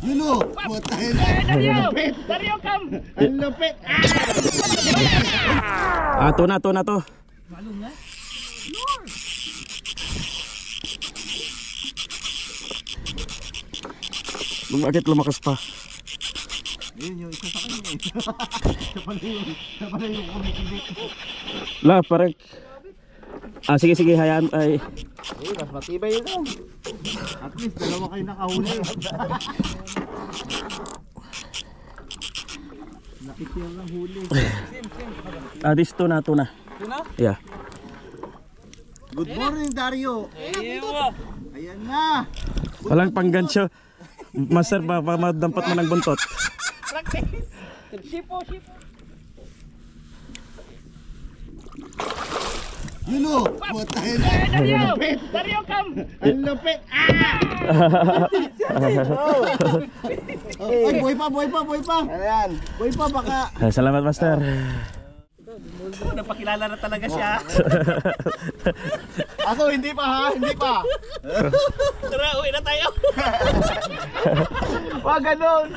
Yun o! Putay na! Dario! Dario, come! Ang lupit! Tuna to. Malong nga? Bakit lumakas pa? Yun yung isa sa kanya eh. Siya pala yung kumikibit. La, parang... sige, hayaan. Ay. Mas matibay yun lang. At least dalawa kayo nakahuli. Nakikita lang huli. This tuna. Tuna? Yeah. Good morning, Dario. Ayan na. Walang panggansyo. Master, madampot mo ng buntot. Practice! Sipo! Yun o! Putay na! Dario! Dario, come! Ang lupit! Ay, buhay pa! Ayan. Buhay pa baka. Salamat, Master. Napakilala na talaga siya. Ako, hindi pa. Tara, uwi na tayo. Wag ganun.